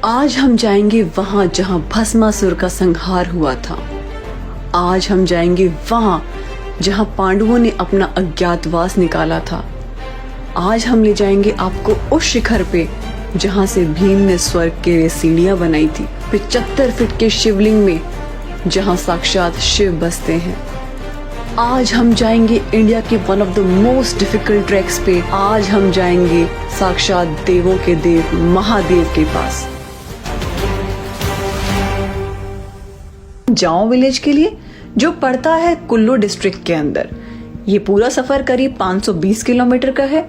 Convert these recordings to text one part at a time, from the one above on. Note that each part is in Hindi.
आज हम जाएंगे वहां जहां भस्मासुर का संहार हुआ था। आज हम जाएंगे वहां जहां पांडवों ने अपना अज्ञातवास निकाला था। आज हम ले जाएंगे आपको उस शिखर पे जहां से भीम ने स्वर्ग के लिए सीढ़ियां बनाई थी। 75 फीट के शिवलिंग में जहां साक्षात शिव बसते हैं। आज हम जाएंगे इंडिया के one of the most difficult tracks पे। आज हम जाएंगे साक्षात देवों के देव महादेव के पास। जाओ विलेज के लिए, जो पड़ता है कुल्लू डिस्ट्रिक्ट के अंदर। ये पूरा सफर करीब 520 किलोमीटर का है।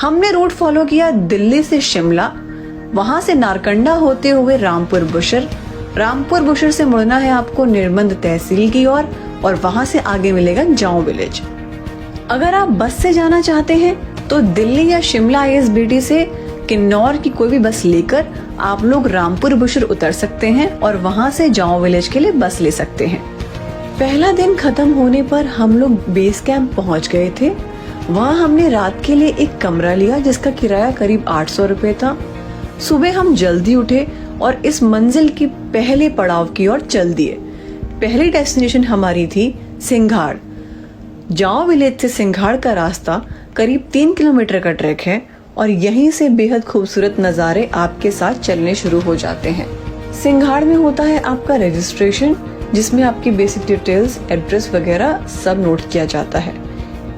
हमने रूट फॉलो किया दिल्ली से शिमला, वहां से नारकंडा होते हुए रामपुर बुशर। रामपुर बुशर से मुड़ना है आपको निर्मंद तहसील की ओर और वहां से आगे मिलेगा जाओ विलेज। अगर आप बस से जाना चाहते हैं तो दिल्ली या शिमला आईएसबीटी से किन्नौर की कोई भी बस लेकर आप लोग रामपुर बुशर उतर सकते हैं और वहां से जाओ विलेज के लिए बस ले सकते हैं। पहला दिन खत्म होने पर हम लोग बेस कैंप पहुंच गए थे। वहां हमने रात के लिए एक कमरा लिया जिसका किराया करीब 800 रुपए था। सुबह हम जल्दी उठे और इस मंजिल की पहले पड़ाव की ओर चल दिए। पहली डेस्टिनेशन हमारी थी सिंघाड़। जाओ विलेज से सिंघाड़ का रास्ता करीब 3 किलोमीटर का ट्रैक है और यहीं से बेहद खूबसूरत नज़ारे आपके साथ चलने शुरू हो जाते हैं। सिंघाड़ में होता है आपका रजिस्ट्रेशन, जिसमें आपकी बेसिक डिटेल्स, एड्रेस वगैरह सब नोट किया जाता है।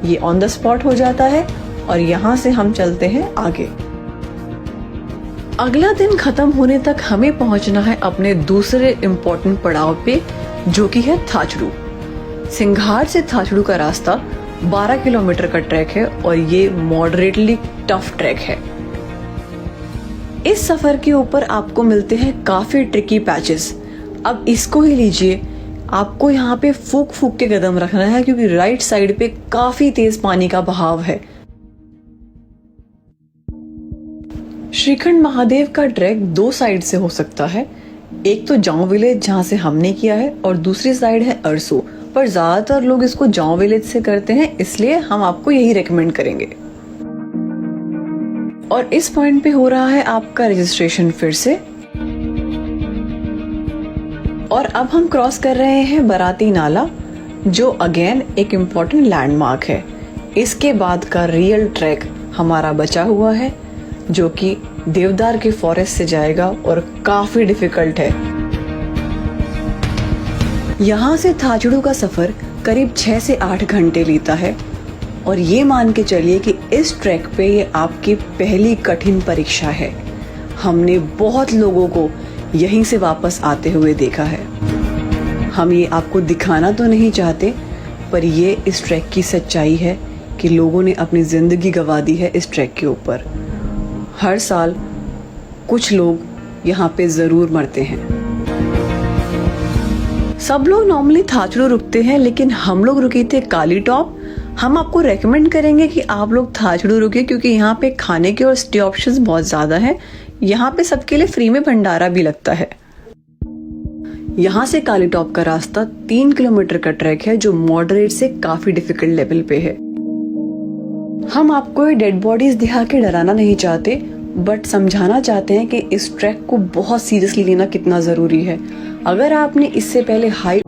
ये ऑन द स्पॉट हो जाता है और यहाँ से हम चलते हैं आगे। अगला दिन खत्म होने तक हमें पहुंचना है अपने दूसरे इम्पोर्टेंट पड़ाव पे, जो कि है थाचड़ू। सिंघाड़ से थाचड़ू का रास्ता 12 किलोमीटर का ट्रैक है और ये मॉडरेटली टफ ट्रैक है। इस सफर के ऊपर आपको मिलते हैं काफी ट्रिकी पैचेस। अब इसको ही लीजिए, आपको यहाँ पे फूक फूक के कदम रखना है क्योंकि राइट साइड पे काफी तेज पानी का बहाव है। श्रीखंड महादेव का ट्रैक 2 साइड से हो सकता है। एक तो जाओ विलेज जहाँ से हमने किया है और दूसरी साइड है अरसू, पर ज्यादातर लोग इसको जाओ विलेज से करते हैं, इसलिए हम आपको यही रेकमेंड करेंगे। और इस पॉइंट पे हो रहा है आपका रजिस्ट्रेशन फिर से। और अब हम क्रॉस कर रहे हैं बराती नाला, जो अगेन एक इम्पोर्टेंट लैंडमार्क है। इसके बाद का रियल ट्रैक हमारा बचा हुआ है, जो कि देवदार के फॉरेस्ट से जाएगा और काफी डिफिकल्ट है। यहाँ से थाचड़ू का सफर करीब 6 से 8 घंटे लेता है और ये मान के चलिए कि इस ट्रैक पे ये आपकी पहली कठिन परीक्षा है। हमने बहुत लोगों को यहीं से वापस आते हुए देखा है। हम ये आपको दिखाना तो नहीं चाहते, पर ये इस ट्रैक की सच्चाई है कि लोगों ने अपनी जिंदगी गंवा दी है इस ट्रैक के ऊपर। हर साल कुछ लोग यहाँ पे जरूर मरते हैं। सब लोग नॉर्मली थाचड़ू रुकते हैं, लेकिन हम लोग रुके थे काली टॉप। हम आपको रेकमेंड करेंगे कि आप लोग थाचड़ू रुके क्योंकि यहाँ पे खाने के और स्टे ऑप्शंस बहुत ज्यादा हैं। यहाँ पे सबके लिए फ्री में भंडारा भी लगता है। यहाँ से काली टॉप का रास्ता 3 किलोमीटर का ट्रैक है, जो मॉडरेट से काफी डिफिकल्ट लेवल पे है। हम आपको ये डेड बॉडीज दिखा के डराना नहीं चाहते, बट समझाना चाहते हैं कि इस ट्रैक को बहुत सीरियसली लेना कितना जरूरी है। अगर आपने इससे पहले हाई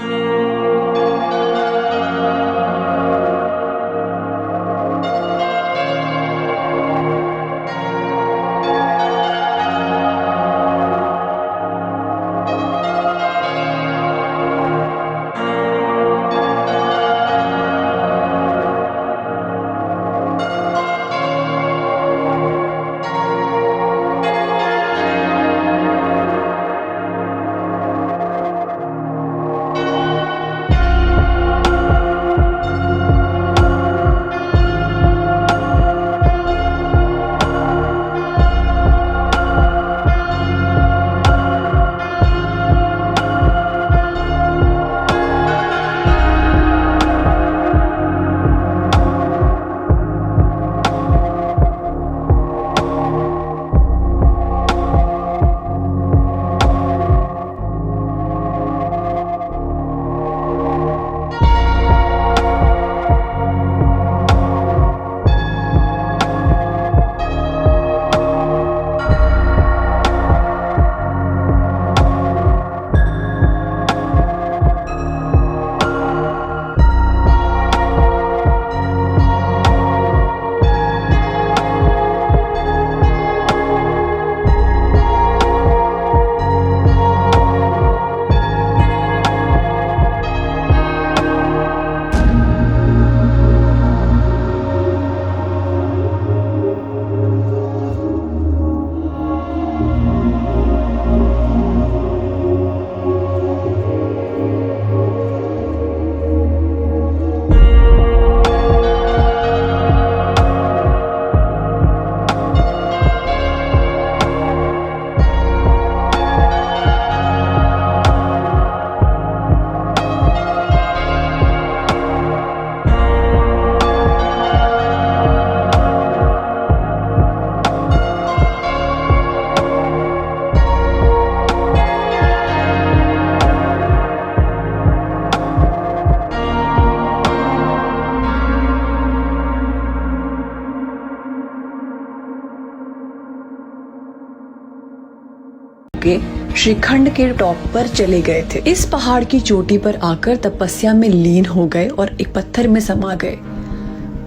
होके श्रीखंड के टॉप पर चले गए थे। इस पहाड़ की चोटी पर आकर तपस्या में लीन हो गए और एक पत्थर में समा गए।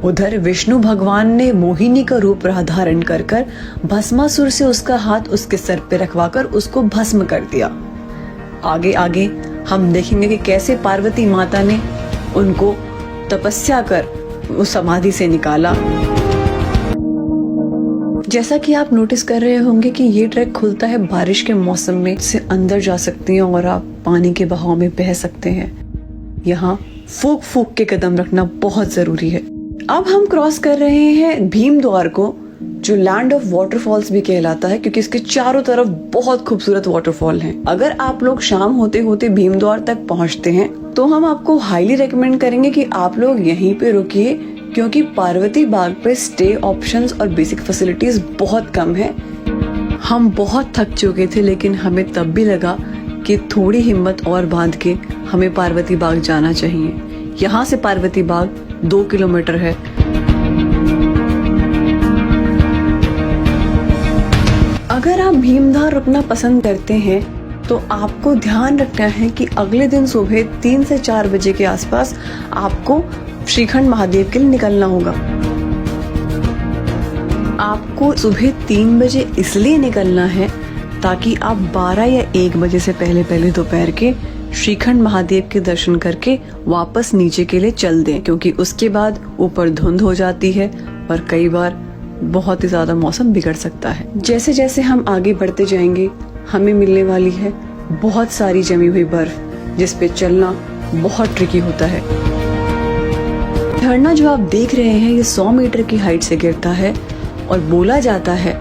उधर विष्णु भगवान ने मोहिनी का रूप धारण कर भस्मासुर से उसका हाथ उसके सर पे रखवाकर उसको भस्म कर दिया। आगे आगे हम देखेंगे कि कैसे पार्वती माता ने उनको तपस्या कर उस समाधि से निकाला। जैसा कि आप नोटिस कर रहे होंगे कि ये ट्रैक खुलता है बारिश के मौसम में, से अंदर जा सकते हैं और आप पानी के बहाव में बह सकते हैं। यहाँ फूक फूक के कदम रखना बहुत जरूरी है। अब हम क्रॉस कर रहे हैं भीम द्वार को, जो लैंड ऑफ वाटरफॉल्स भी कहलाता है, क्योंकि इसके चारों तरफ बहुत खूबसूरत वाटरफॉल हैं। अगर आप लोग शाम होते होते भीम द्वार तक पहुँचते हैं तो हम आपको हाईली रेकमेंड करेंगे कि आप लोग यहीं पे रुकिए, क्योंकि पार्वती बाग पे स्टे ऑप्शंस और बेसिक फैसिलिटीज बहुत कम है। हम बहुत थक चुके थे, लेकिन हमें तब भी लगा कि थोड़ी हिम्मत और बांध के हमें पार्वती बाग जाना चाहिए। यहाँ से पार्वती बाग 2 किलोमीटर है। अगर आप भीमधार रुकना पसंद करते हैं तो आपको ध्यान रखना है कि अगले दिन सुबह 3 से 4 बजे के आसपास आपको श्रीखंड महादेव के लिए निकलना होगा। आपको सुबह 3 बजे इसलिए निकलना है ताकि आप 12 या 1 बजे से पहले दोपहर के श्रीखंड महादेव के दर्शन करके वापस नीचे के लिए चल दें, क्योंकि उसके बाद ऊपर धुंध हो जाती है और कई बार बहुत ही ज्यादा मौसम बिगड़ सकता है। जैसे जैसे हम आगे बढ़ते जाएंगे हमें मिलने वाली है बहुत सारी जमी हुई बर्फ, जिस पे चलना बहुत ट्रिकी होता है। झरना जो आप देख रहे हैं ये 100 मीटर की हाइट से गिरता है और बोला जाता है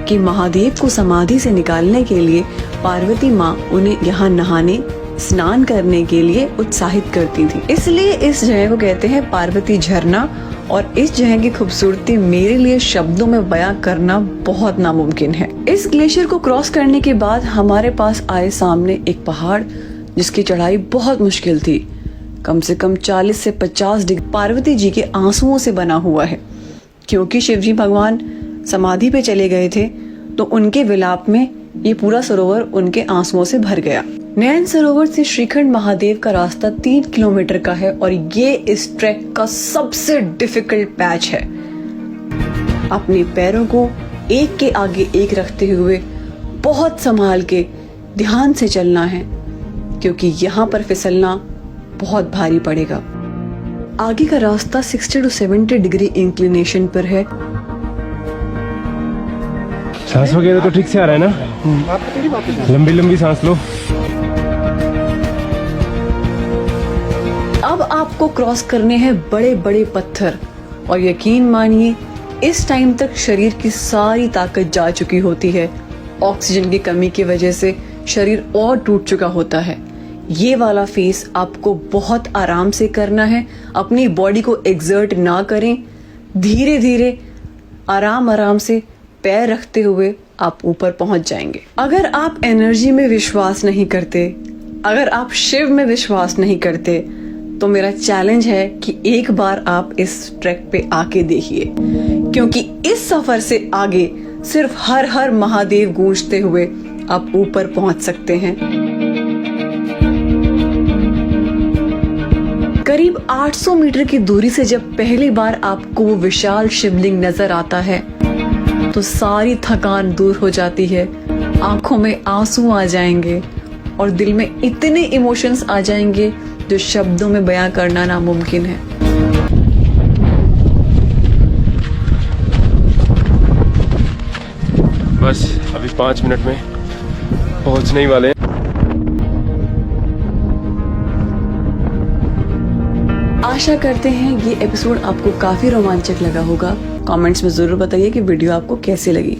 कि महादेव को समाधि से निकालने के लिए पार्वती माँ उन्हें यहाँ नहाने स्नान करने के लिए उत्साहित करती थी, इसलिए इस जगह को कहते हैं पार्वती झरना। और इस जगह की खूबसूरती मेरे लिए शब्दों में बयां करना बहुत नामुमकिन है। इस ग्लेशियर को क्रॉस करने के बाद हमारे पास आए सामने एक पहाड़, जिसकी चढ़ाई बहुत मुश्किल थी। कम से कम 40 से 50 डिग्री पार्वती जी के आंसुओं से बना हुआ है, क्योंकि शिवजी भगवान समाधि पे चले गए थे तो उनके विलाप में ये पूरा सरोवर उनके आंसुओं से भर गया। नैन सरोवर से श्रीखंड महादेव का रास्ता 3 किलोमीटर का है और ये इस ट्रैक का सबसे डिफिकल्ट पैच है। अपने पैरों को एक के आगे एक रखते हुए बहुत संभाल के ध्यान से चलना है, क्योंकि यहाँ पर फिसलना बहुत भारी पड़ेगा। आगे का रास्ता 60 to 70 डिग्री इंक्लिनेशन पर है। सांस वगैरह तो ठीक से आ रहा है ना? लंबी लंबी सांस लो। अब आपको क्रॉस करने हैं बड़े बड़े पत्थर, और यकीन मानिए इस टाइम तक शरीर की सारी ताकत जा चुकी होती है। ऑक्सीजन की कमी की वजह से शरीर और टूट चुका होता है। ये वाला फेस आपको बहुत आराम से करना है। अपनी बॉडी को एक्सर्ट ना करें, धीरे धीरे आराम आराम से पैर रखते हुए आप ऊपर पहुंच जाएंगे। अगर आप एनर्जी में विश्वास नहीं करते, अगर आप शिव में विश्वास नहीं करते, तो मेरा चैलेंज है कि एक बार आप इस ट्रैक पे आके देखिए, क्योंकि इस सफर से आगे सिर्फ हर हर महादेव गूंजते हुए आप ऊपर पहुंच सकते हैं। करीब 800 मीटर की दूरी से जब पहली बार आपको वो विशाल शिवलिंग नजर आता है तो सारी थकान दूर हो जाती है, आंखों में आंसू आ जाएंगे और दिल में इतने इमोशंस आ जाएंगे जो शब्दों में बयां करना नामुमकिन है। बस अभी 5 मिनट में पहुंचने ही वाले हैं। आशा करते हैं ये एपिसोड आपको काफी रोमांचक लगा होगा। कमेंट्स में जरूर बताइए कि वीडियो आपको कैसी लगी।